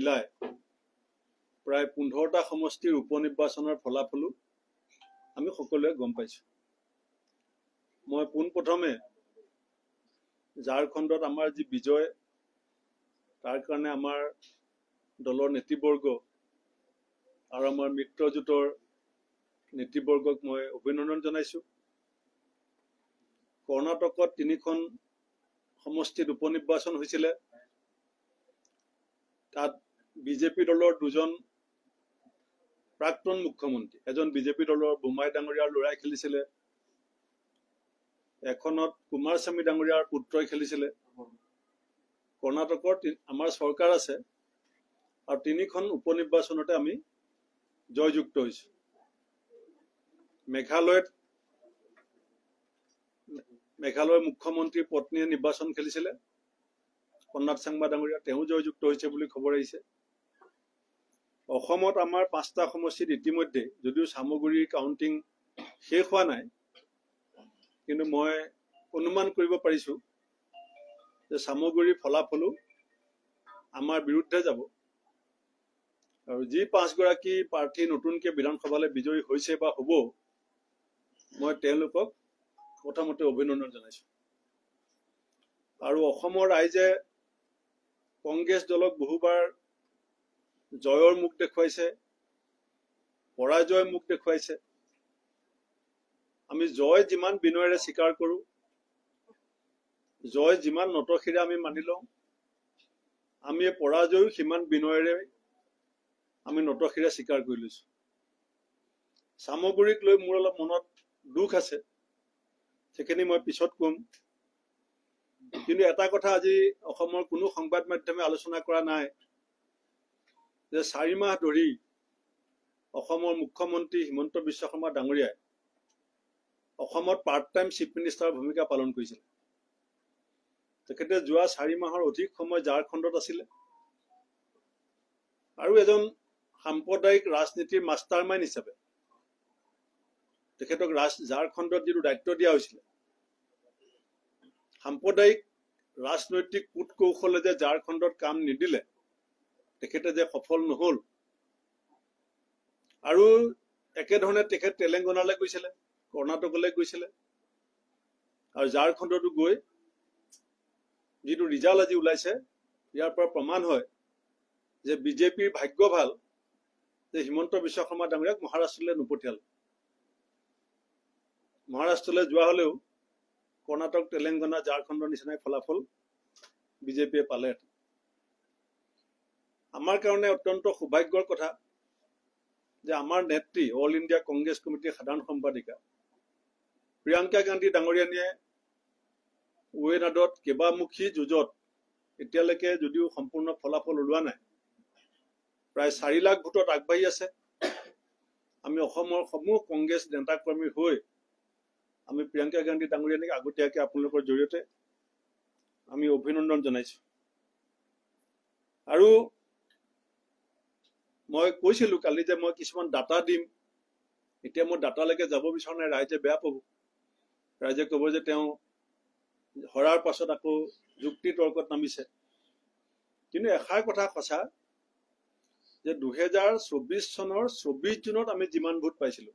মিলাই প্ৰায় 15টা সমষ্টিৰ উপনিৰ্বাচনৰ ফলাফলো আমি সকলোৱে গম পাইছোঁ। মই পোনপ্ৰথমে ঝাৰখণ্ডত আমাৰ যি বিজয়, তাৰ কাৰণে আমাৰ দলৰ নেতৃবৰ্গ আৰু আমাৰ মিত্ৰজোঁটৰ নেতৃবৰ্গক মই অভিনন্দন জনাইছোঁ। কৰ্ণাটকত 3খন সমষ্টিত উপনিৰ্বাচন হৈছিলে। তাত বিজেপি দলৰ 2জন প্ৰাক্তন মুখ্যমন্ত্ৰী, এজন বিজেপি দলৰ বোমাই ডাঙৰীয়াৰ ল'ৰাই খেলিছিলে, এখনত কুমাৰস্বামী ডাঙৰীয়াৰ পুত্ৰই খেলিছিলে। কৰ্ণাটকৰ আমাৰ চৰকাৰ আছে আৰু 3খন উপনিৰ্বাচনতে আমি জয়যুক্ত হৈছোঁ। মেঘালয়ৰ মুখ্যমন্ত্ৰীৰ পত্নীয়ে নিৰ্বাচন খেলিছিলে, কন্যাদ চাংমা ডাঙৰীয়া, তেওঁ জয়যুক্ত হৈছে বুলি খবৰ আহিছে। অসমত আমাৰ 5টা সমষ্টিত ইতিমধ্যে, যদিও চামগুৰিৰ কাউণ্টিং শেষ হোৱা নাই, কিন্তু মই অনুমান কৰিব পাৰিছোঁ যে চামগুৰিৰ ফলাফলো আমাৰ বিৰুদ্ধে যাব আৰু যি 5গৰাকী প্ৰাৰ্থী নতুনকৈ বিধানসভালৈ বিজয়ী হৈছে বা হ'ব, মই তেওঁলোকক প্ৰথমতে অভিনন্দন জনাইছোঁ। আৰু অসমৰ ৰাইজে কংগ্ৰেছ দলক বহুবাৰ জয়ৰ মুখ দেখুৱাইছে, পৰাজয়ৰ মুখ দেখুৱাইছে। আমি জয় যিমান বিনয়েৰে স্বীকাৰ কৰোঁ, জয় যিমান নতশিৰে আমি মানি লওঁ, আমি পৰাজয়ো সিমান বিনয়েৰে আমি নতশিৰে স্বীকাৰ কৰি লৈছোঁ। চামগুৰিক লৈ মোৰ অলপ মনত দুখ আছে, সেইখিনি মই পিছত ক'ম। কিন্তু এটা কথা আজি অসমৰ কোনো সংবাদ মাধ্যমে আলোচনা কৰা নাই যে 4 মাহ ধৰি অসমৰ মুখ্যমন্ত্ৰী হিমন্ত বিশ্ব শৰ্মা ডাঙৰীয়াই অসমত পাৰ্ট টাইম চিফ মিনিষ্টাৰৰ ভূমিকা পালন কৰিছিল। তেখেতে যোৱা 4 মাহৰ অধিক সময় ঝাৰখণ্ডত আছিলে আৰু এজন সাম্প্ৰদায়িক ৰাজনীতিৰ মাষ্টাৰ মাইণ্ড হিচাপে তেখেতক ঝাৰখণ্ডত যিটো দায়িত্ব দিয়া হৈছিলে, সাম্প্ৰদায়িক ৰাজনৈতিক কূট কৌশলে যে ঝাৰখণ্ডত কাম নিদিলে, তেখেতে যে সফল নহল, আৰু একেধৰণে তেখেত তেলেংগানালৈ গৈছিলে, কৰ্ণাটকলৈ গৈছিলে আৰু ঝাৰখণ্ডতো গৈ যিটো ৰিজাল্ট আজি ওলাইছে, ইয়াৰ পৰা প্ৰমাণ হয় যে বিজেপিৰ ভাগ্য ভাল যে হিমন্ত বিশ্ব শৰ্মা ডাঙৰীয়াক মহাৰাষ্ট্ৰলৈ নপঠিয়াল। মহাৰাষ্ট্ৰলৈ যোৱা হলেও কৰ্ণাটক, তেলেংগানা, ঝাৰখণ্ডৰ নিচিনাই ফলাফল বিজেপিয়ে পালে। আমাৰ কাৰণে অত্যন্ত সৌভাগ্যৰ কথা যে আমাৰ নেত্ৰী, অল ইণ্ডিয়া কংগ্ৰেছ কমিটিৰ সাধাৰণ সম্পাদিকা প্ৰিয়ংকা গান্ধী ডাঙৰীয়ানীয়ে ৱেনাডত কেইবামুখী যুঁজত এতিয়ালৈকে যদিও সম্পূৰ্ণ ফলাফল ওলোৱা নাই, প্ৰায় 4 লাখ ভোটত আগবাঢ়ি আছে। আমি অসমৰ সমূহ কংগ্ৰেছ নেতাকৰ্মীৰ হৈ আমি প্ৰিয়ংকা গান্ধী ডাঙৰীয়ানীক আগতীয়াকৈ আপোনালোকৰ জৰিয়তে আমি অভিনন্দন জনাইছোঁ। আৰু মই কৈছিলোঁ কালি যে মই কিছুমান ডাটা দিম, এতিয়া মই ডাটালৈকে যাব বিচৰা নাই, ৰাইজে বেয়া পাব। ৰাইজে ক'ব যে তেওঁ হৰাৰ পাছত আকৌ যুক্তি তৰ্কত নামিছে। কিন্তু এষাৰ কথা সঁচা যে 2024 চনৰ 24 জুনত আমি যিমান ভোট পাইছিলোঁ,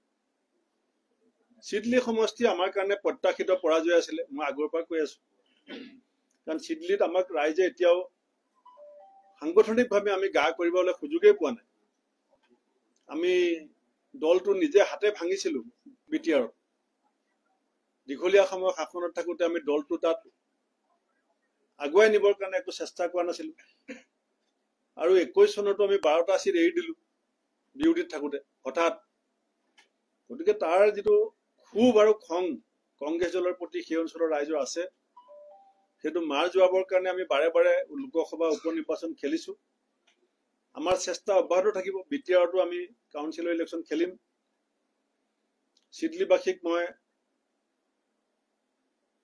চিডলি সমষ্টি আমাৰ কাৰণে প্ৰত্যাশিত পৰাজয় আছিলে। মই আগৰ পৰা কৈ আছো, কাৰণ চিডলিত আমাক ৰাইজে এতিয়াও সাংগঠনিকভাৱে আমি গা কৰিবলৈ সুযোগেই পোৱা নাই। আমি দলটো নিজে হাতে ভাঙিছিলোঁ বিটিআৰত। দীঘলীয়া সময় শাসনত থাকোঁতে আমি দলটো তাত আগুৱাই নিবৰ কাৰণে একো চেষ্টা কৰা নাছিলোঁ। আৰু 21 চনতো আমি 12টা চিট এৰি দিলোঁ বিৰোধীত থাকোঁতে হঠাৎ। গতিকে তাৰ যিটো ক্ষোভ আৰু খং কংগ্ৰেছ দলৰ প্ৰতি সেই অঞ্চলৰ ৰাইজৰ আছে, সেইটো মাৰ যোৱাবৰ কাৰণে আমি বাৰে বাৰে লোকসভা উপনিৰ্বাচন খেলিছোঁ। আমাৰ চেষ্টা অব্যাহত থাকিব। বিটিআৰতো আমি কাউন্সিলৰ ইলেকশ্যন খেলিম। চিডলিবাসীক মই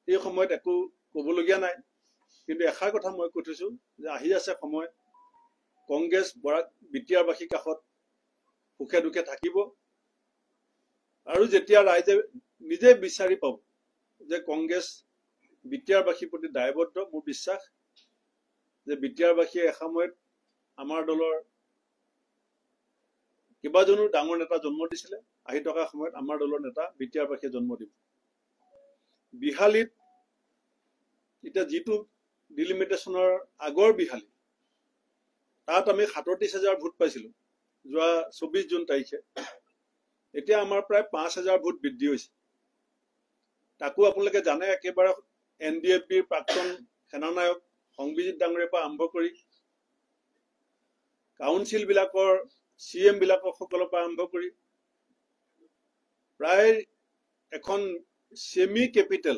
এই সময়ত একো ক'বলগীয়া নাই, কিন্তু এষাৰ কথা মই কৈ থৈছোঁ যে আহি আছে সময়, কংগ্ৰেছ বিটিআৰবাসীৰ কাষত সুখে দুখে থাকিব। আৰু যেতিয়া ৰাইজে নিজে বিচাৰি পাব যে কংগ্ৰেছ বিটিআৰবাসীৰ প্ৰতি দায়বদ্ধ, মোৰ বিশ্বাস যে বিটিআৰবাসীয়ে এসময়ত আমাৰ দলৰ কেইবাজনো ডাঙৰ নেতা জন্ম দিছিলে আহি থকা সময়ত আমাৰ দলৰ নেতা বিটিআৰ বাসীয়ে জন্ম দিব বিহালীত এতিয়া যিটো ডিলিমিটেশ্যনৰ আগৰ বিহালী তাত আমি ৩৭,০০০ ভোট পাইছিলো যোৱা ২৪ জুন তাৰিখে এতিয়া আমাৰ প্ৰায় ৫,০০০ ভোট বৃদ্ধি হৈছে তাকো আপোনালোকে জানে একেবাৰে NDFBৰ প্ৰাক্তন সেনানায়ক সংবিজিত ডাঙৰীয়াৰ পৰা আৰম্ভ কৰি কাউন্সিল বিলাকৰ CM বিলাকৰ সকলৰ পৰা আৰম্ভ কৰি প্ৰায় এখন সেমি কেপিটেল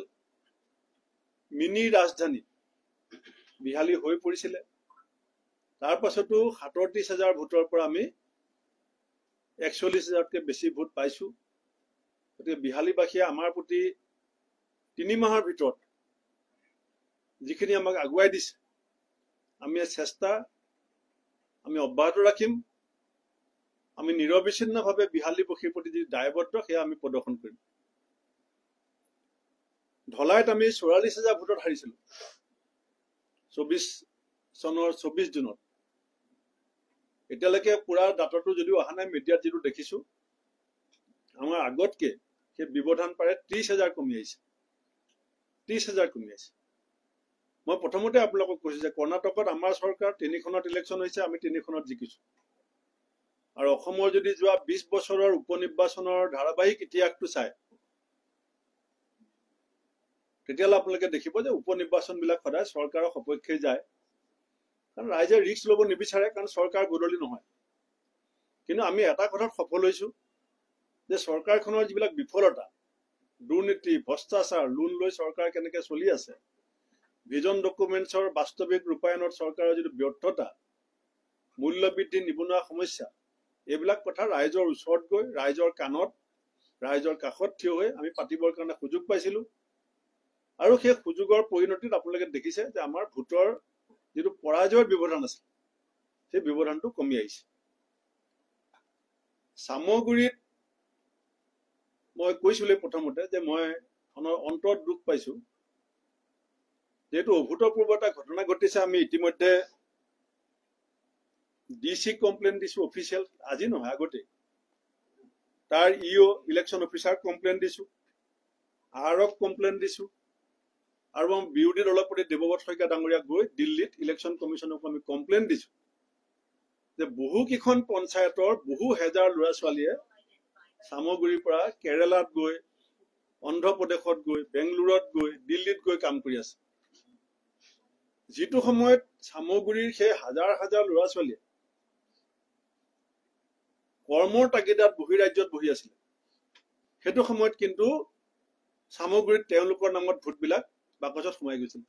মিনি ৰাজধানী বিহালী হৈ পৰিছিলে তাৰ পাছতো ৩৭,০০০ ভোটৰ পৰা আমি ৪১,০০০তকৈ বেছি ভোট পাইছো গতিকে বিহালীবাসীয়ে আমাৰ প্ৰতি ৩ মাহৰ ভিতৰত যিখিনি আমাক আগুৱাই দিছে আমি চেষ্টা আমি অব্যাহত ৰাখিম আমি নিৰবিচ্ছিন্নভাৱে বিহালীবাসীৰ প্ৰতি যি দায়বদ্ধ সেয়া আমি প্ৰদৰ্শন কৰিম ধলাইত আমি ৪৪,০০০ ভোটত হাৰিছিলো ২৪ চনৰ ২৪ জুনত এতিয়ালৈকে পুৰা ডাটাটো যদিও অহা নাই মিডিয়াত যিটো দেখিছো আমাৰ আগতকে সেই ব্যৱধান পাৰে ৩০,০০০ কমি আহিছে ৩০,০০০ কমি আহিছে মই প্ৰথমতে আপোনালোকক কৈছো যে কৰ্ণাটকত আমাৰ চৰকাৰ ৩খনত ইলেকশ্যন হৈছে আমি ৩খনত জিকিছো আৰু অসমৰ যদি যোৱা ২০ বছৰৰ উপনিৰ্বাচনৰ ধাৰাবাহিক ইতিহাসটো চাই তেতিয়াহ'লে আপোনালোকে দেখিব যে উপনিৰ্বাচনবিলাক সদায় চৰকাৰৰ সপক্ষে যায় কাৰণ ৰাইজে ৰিস্ক ল'ব নিবিচাৰে কাৰণ চৰকাৰ বদলি নহয় কিন্তু আমি এটা কথাত সফল হৈছো যে চৰকাৰখনৰ যিবিলাক বিফলতা দুৰ্নীতি ভ্ৰষ্টাচাৰ লোন লৈ চৰকাৰ কেনেকৈ চলি আছে ভিজন ডকুমেণ্টছৰ বাস্তৱিক ৰূপায়ণত চৰকাৰৰ যিটো ব্যৰ্থতা মূল্যবৃদ্ধি নিবনুৱা সমস্যা এইবিলাক কথা ৰাইজৰ ওচৰত গৈ ৰাইজৰ কাণত ৰাইজৰ কাষত থিয় হৈ আমি পাতিবৰ কাৰণে সুযোগ পাইছিলো আৰু সেই সুযোগৰ পৰিণতিত আপোনালোকে দেখিছে যে আমাৰ ভোটৰ যিটো পৰাজয়ৰ ব্যৱধান আছে সেই ব্যৱধানটো কমি আহিছে সামগুৰিত মই কৈছিলো প্ৰথমতে যে মই অন্তৰত দুখ পাইছো যেহেতু অভূতপূৰ্ব এটা ঘটনা ঘটিছে আমি ইতিমধ্যে DC কমপ্লেইন দিছো অফিচিয়েল আজি নহয় আগতে তাৰ EO ইলেকশ্যন অফিচাৰ কমপ্লেইন দিছো আৰক কমপ্লেইন দিছো আৰু বিৰোধী দলৰ প্ৰতি দেৱব্ৰত শইকীয়া ডাঙৰীয়া গৈ দিল্লীত ইলেকশ্যন কমিশ্যনক আমি কমপ্লেইন দিছো যে বহু কিখন পঞ্চায়তৰ বহু হেজাৰ ল'ৰা ছোৱালীয়ে সামগুৰিৰ পৰা কেৰেলাত গৈ অন্ধ্ৰপ্ৰদেশত গৈ বেংগলুৰুত গৈ দিল্লীত গৈ কাম কৰি আছে যিটো সময়ত সামগুৰিৰ সেই হাজাৰ হাজাৰ ল'ৰা ছোৱালীয়ে কৰ্মৰ তাগিদাত বহিৰাজ্যত বহি আছিলে সেইটো সময়ত কিন্তু সামগুৰিত তেওঁলোকৰ নামত ভোটবিলাক বাকচত সোমাই গৈছিল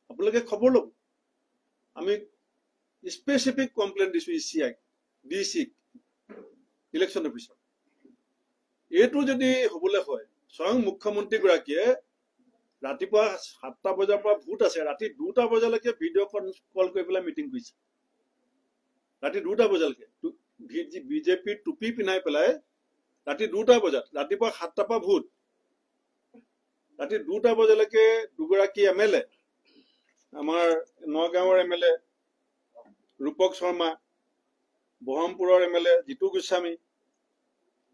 আপোনালোকে খবৰ ল'ব আমি স্পেচিফিক কমপ্লেইন দিছো ECI DC ইলেকশ্যন অফিচাৰ এইটো যদি হ'বলৈ হয় স্বয়ং মুখ্যমন্ত্ৰী গৰাকীয়ে ৰাতিপুৱা ৭টা বজাৰ পৰা ভোট আছে ৰাতি 2টা বজালৈকে ভিডিঅ' কল কৰি পেলাই মিটিং কৰিছে ৰাতি 2টা বজালৈকে বিজেপি টুপি পিন্ধাই পেলাই ৰাতি 2টা বজাত ৰাতিপুৱা 7টা পৰা ভোট ৰাতি 2টা বজালৈকে দুগৰাকী MLA আমাৰ নগাঁৱৰ MLA ৰূপক শৰ্মা বহমপুৰৰ MLA জিতু গোস্বামী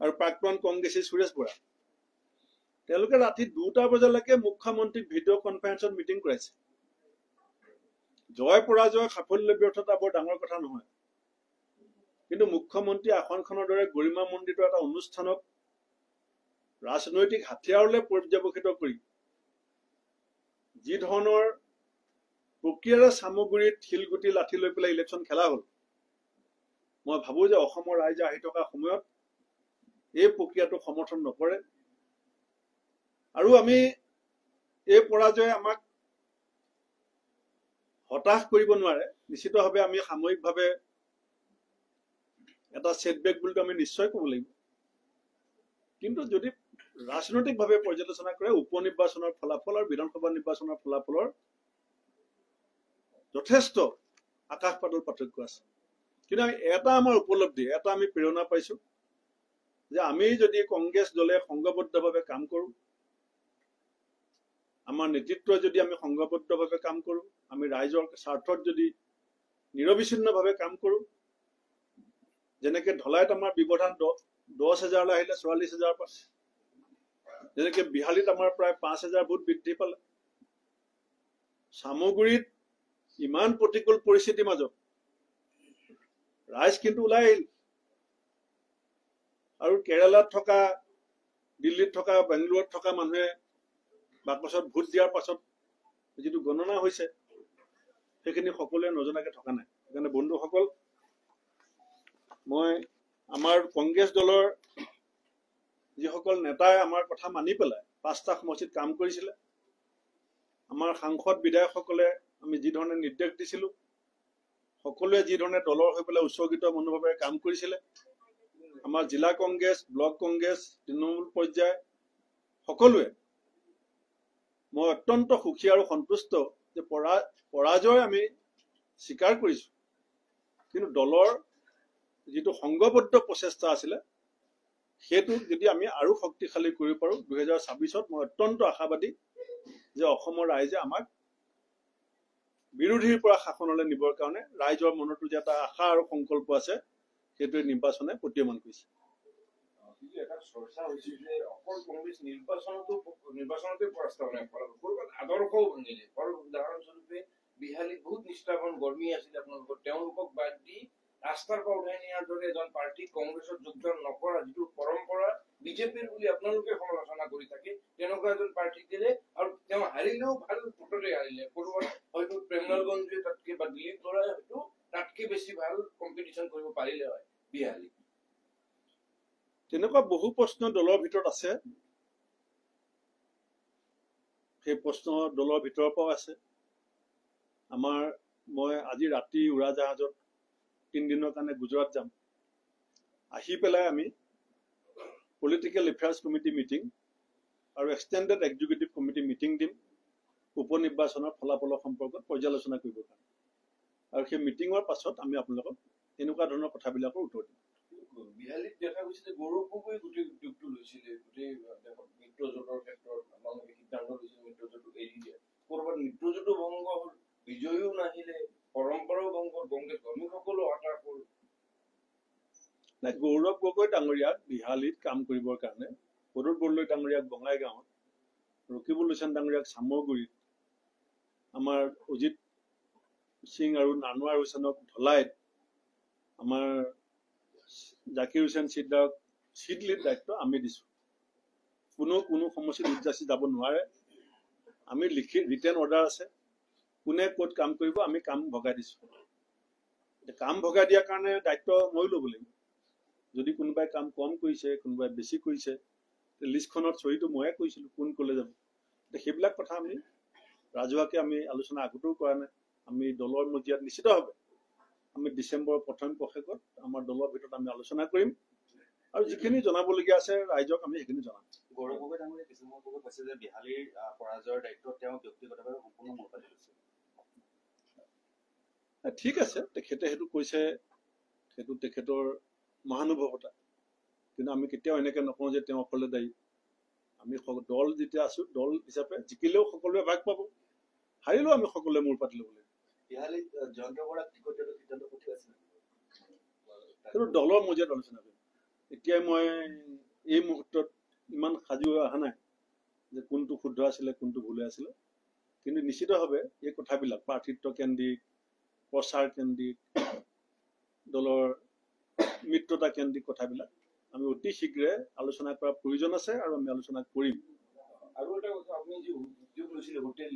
আৰু প্ৰাক্তন কংগ্ৰেছী সুৰেশ বৰা তেওঁলোকে ৰাতি 2টা বজালৈকে মুখ্যমন্ত্ৰীক ভিডিঅ' কনফাৰেন্সত মিটিং কৰাইছে জয় পৰাজয় সাফল্য ব্যৰ্থতা বৰ ডাঙৰ কথা নহয় কিন্তু মুখ্যমন্ত্ৰী আসনখনৰ দৰে গৰিমামণ্ডিত এটা অনুষ্ঠানক ৰাজনৈতিক হাতিয়াৰলৈ পৰ্যবেক্ষিত কৰি যি ধৰণৰ প্ৰক্ৰিয়াৰে সামগুৰিত শিলগুটি লাঠি লৈ পেলাই ইলেকশ্যন খেলা হ'ল মই ভাবো যে অসমৰ ৰাইজে আহি থকা সময়ত এই প্ৰক্ৰিয়াটো সমৰ্থন নকৰে আৰু আমি এই পৰাজয়ে আমাক হতাশ কৰিব নোৱাৰে নিশ্চিতভাৱে আমি সাময়িকভাৱে এটা সেটবেক বুলি আমি নিশ্চয় ক'ব লাগিব কিন্তু যদি ৰাজনৈতিকভাৱে পৰ্যালোচনা কৰে উপনিৰ্বাচনৰ ফলাফল আৰু বিধানসভা নিৰ্বাচনৰ ফলাফলৰ যথেষ্ট আকাশ পাতাল পাৰ্থক্য আছে কিন্তু আমি এটা আমাৰ উপলব্ধি এটা আমি প্ৰেৰণা পাইছো যে আমি যদি কংগ্ৰেছ দলে সংঘবদ্ধভাৱে কাম কৰো আমাৰ নেতৃত্বই যদি আমি সংঘবদ্ধভাৱে কাম কৰোঁ, আমি ৰাইজৰ স্বাৰ্থত যদি নিৰবিচ্ছিন্নভাৱে কাম কৰোঁ, যেনেকৈ ঢলাইত আমাৰ ব্যৱধান 10,000 আহিলে 44,000 পাইছে, যেনেকৈ বিহালীত আমাৰ প্ৰায় 5,000 ভোট বৃদ্ধি পালে, চামগুৰিত ইমান প্ৰতিকূল পৰিস্থিতিৰ মাজত ৰাইজ কিন্তু ওলাই আহিল। আৰু কেৰালাত থকা, দিল্লীত থকা, বেংগলোৰত থকা মানুহে বাকচত ভোট দিয়াৰ পাছত যিটো গণনা হৈছে সেইখিনি সকলোৱে নজনাকৈ থকা নাই। সেইকাৰণে বন্ধুসকল, মই আমাৰ কংগ্ৰেছ দলৰ যিসকল নেতাই আমাৰ কথা মানি পেলাই 5টা সমষ্টিত কাম কৰিছিলে, আমাৰ সাংসদ বিধায়কসকলে আমি যি ধৰণে নিৰ্দেশ দিছিলোঁ, সকলোৱে যি ধৰণে দলৰ হৈ পেলাই উৎসৰ্গিত মনোভাৱেৰে কাম কৰিছিলে, আমাৰ জিলা কংগ্ৰেছ, ব্লক কংগ্ৰেছ, তৃণমূল পৰ্যায় সকলোৱে, মই অত্যন্ত সুখী আৰু সন্তুষ্ট যে পৰাজয় আমি স্বীকাৰ কৰিছোঁ, কিন্তু দলৰ যিটো সংঘবদ্ধ প্ৰচেষ্টা আছিলে সেইটো যদি আমি আৰু শক্তিশালী কৰিব পাৰোঁ 2026-ত, মই অত্যন্ত আশাবাদী যে অসমৰ ৰাইজে আমাক বিৰোধীৰ পৰা শাসনলৈ নিবৰ কাৰণে ৰাইজৰ মনতো যে এটা আশা আৰু সংকল্প আছে, সেইটোৱে নিৰ্বাচনে প্ৰতীয়মান কৰিছে। এটা চৰ্চা হৈছিল যে অকল কংগ্ৰেছ নিৰ্বাচনতে পৰাস্ত হোৱা নাই, আদৰ্শও ভাঙিলে। উদাহৰণস্বৰূপে বিহালীত বহুত নিষ্ঠাৱান কৰ্মী আছিল আপোনালোকৰ, তেওঁলোকক বাদ দি ৰাস্তাৰ পৰা উঠাই নিয়াৰ দৰে এজন পাৰ্টি কংগ্ৰেছত যোগদান নকৰা যিটো পৰম্পৰা বিজেপিৰ বুলি আপোনালোকে সমালোচনা কৰি থাকে, তেনেকুৱা এজন পাৰ্টি দিলে আৰু তেওঁ হাৰিলেও ভাল ভোটতে হাৰিলে। ক'ৰবাত হয়তো প্ৰেমলালগঞ্জে তাতকে বা দিলীপ বৰাই হয়তো তাতকে বেছি ভাল কম্পিটিশ্যন কৰিব পাৰিলে হয় বিহালীত। তেনেকুৱা বহু প্ৰশ্ন দলৰ ভিতৰত আছে, সেই প্ৰশ্ন দলৰ ভিতৰৰ পৰাও আছে। মই আজি ৰাতি উৰাজাহাজত 3 দিনৰ কাৰণে গুজৰাট যাম। আহি পেলাই আমি পলিটিকেল এফেয়াৰ্ছ কমিটি মিটিং আৰু এক্সটেণ্ডেড এক্সিকিউটিভ কমিটি মিটিং দিম উপ নিৰ্বাচনৰ ফলাফলৰ সম্পৰ্কত পৰ্যালোচনা কৰিবৰ কাৰণে, আৰু সেই মিটিঙৰ পাছত আমি আপোনালোকক এনেকুৱা ধৰণৰ কথাবিলাকৰ উত্তৰ দিম। বিহালীত দেখা গৈছে যে গৌৰৱ গগৈ গোটেই উদ্যোগটো লৈছিলে, গোটেই মিত্ৰজোঁটৰ ক্ষেত্ৰত আপোনালোকে সিদ্ধান্ত লৈছিল মিত্ৰজোঁটটো এৰি দিয়ে। ক'ৰবাত মিত্ৰজোঁটো ভংগ হ'ল, বিজয়ীও নাহিলে, পৰম্পৰাও ভংগ হ'ল, কংগ্ৰেছ কৰ্মীসকলো হতাশ হ'ল। গৌৰৱ গগৈ ডাঙৰীয়াক বিহালীত কাম কৰিবৰ কাৰণে, প্ৰদোত বৰদলৈ ডাঙৰীয়াক বঙাইগাঁৱত, ৰকিবুল হুছেইন ডাঙৰীয়াক চামগুৰিত, আমাৰ অজিত সিং আৰু আনোৱাৰ হুছেইনক ঢলাইত, আমাৰ জাকিৰ হুছেইন চিদ্দাৰক চিডলিত দায়িত্ব আমি দিছোঁ। কোনো সমষ্টিত উদযাচি যাব নোৱাৰে। আমি ৰিটেন অৰ্ডাৰ আছে, কোনে ক'ত কাম কৰিব আমি কাম ভগাই দিছোঁ। কাম ভগাই দিয়াৰ কাৰণে দায়িত্ব মই ল'ব লাগিব। যদি কোনোবাই কাম কম কৰিছে, কোনোবাই বেছি কৰিছে, লিষ্টখনত চহীটো ময়ে কৰিছিলোঁ কোন ক'লে যাব। সেইবিলাক কথা আমি ৰাজহুৱাকে আমি আলোচনা আগতেও কৰা নাই। আমি দলৰ মজিয়াত নিশ্চিতভাৱে আমি ডিচেম্বৰৰ প্ৰথম পষেকত আমাৰ দলৰ ভিতৰত আমি আলোচনা কৰিম আৰু যিখিনি জনাবলগীয়া আছে ৰাইজক আমি সেইখিনি জনাম। গৌৰৱ গগৈ ডাঙৰীয়াই কিছুমান লোকে কৈছে যে বিহালীৰ পৰাজয়ৰ দায়িত্ব তেওঁ ব্যক্তিগতভাৱে সম্পূৰ্ণ মূৰ পাতি লৈছে। ঠিক আছে, তেখেতে সেইটো কৈছে, সেইটো তেখেতৰ মহানুভৱতা, কিন্তু আমি কেতিয়াও এনেকৈ নকওঁ যে তেওঁ অকলে দায়ী। আমি দল যেতিয়া আছোঁ, দল হিচাপে জিকিলেও সকলোৱে ভাগ পাব, হাৰিলেও আমি সকলোৱে মূৰ পাতি ল'ব লাগিব। বিহালীত জয়ন্ত বৰাক টিকট দিয়াটো সিদ্ধান্ত পঠিয়াইছিল, সেইটো দলৰ মজিয়াত আলোচনা কৰিম। এতিয়াই মই এই মুহূৰ্তত ইমান সাজু অহা নাই যে কোনটো শুদ্ধ আছিলে কোনটো ভুলে আছিলে, কিন্তু নিশ্চিতভাৱে এই কথাবিলাক প্ৰাৰ্থিত্ব কেন্দ্ৰিক, প্ৰচাৰ কেন্দ্ৰিক, দলৰ মিত্ৰতা কেন্দ্ৰিক কথাবিলাক আমি অতি শীঘ্ৰে আলোচনা কৰাৰ প্ৰয়োজন আছে আৰু আমি আলোচনা কৰিম। আৰু এটা কথা, আপুনি যে উদ্যোগ লৈছিলে হোটেল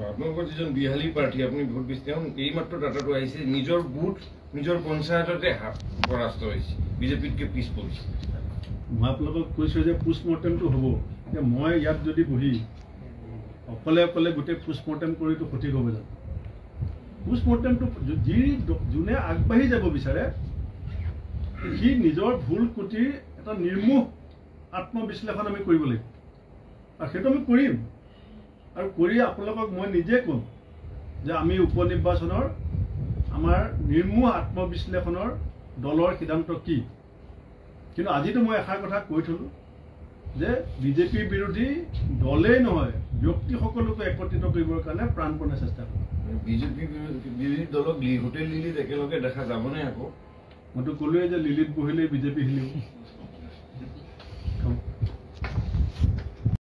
আপোনালোকৰ যিজন বিহালী প্ৰাৰ্থী আপুনি ভোট দিছে তেওঁ এইমাত্ৰ ডাটাটো আহিছে নিজৰ বুথ নিজৰ পঞ্চায়ততে পৰাস্ত হৈছে বিজেপিতকৈ পিছ পৰিছে মই আপোনালোকক কৈছোঁ যে পোষ্টমৰ্টেমটো হ'ব এতিয়া মই ইয়াত যদি বহি অকলে অকলে গোটেই পোষ্টমৰ্টেম কৰিটো সঠিক হ'ব জানো পোষ্টমৰ্টেমটো যোনে আগবাঢ়ি যাব বিচাৰে সি নিজৰ ভুল ক্ৰুটিৰ এটা নিৰ্মোহ আত্মবিশ্লেষণ আমি কৰিব লাগিব আৰু সেইটো আমি কৰিম আৰু কৰি আপোনালোকক মই নিজে ক'ম যে আমি উপনিৰ্বাচনৰ আমাৰ নিৰ্মোহ আত্মবিশ্লেষণৰ দলৰ সিদ্ধান্ত কি কিন্তু আজিতো মই এষাৰ কথা কৈ থলোঁ যে বিজেপি বিৰোধী দলেই নহয় ব্যক্তিসকলকো একত্ৰিত কৰিবৰ কাৰণে প্ৰাণপণে চেষ্টা কৰোঁ বিজেপি বিৰোধী দলক হোটেল লিলিত একেলগে দেখা যাবনে আকৌ মইতো ক'লোৱেই যে লিলিত বহিলেই বিজেপি হিলিব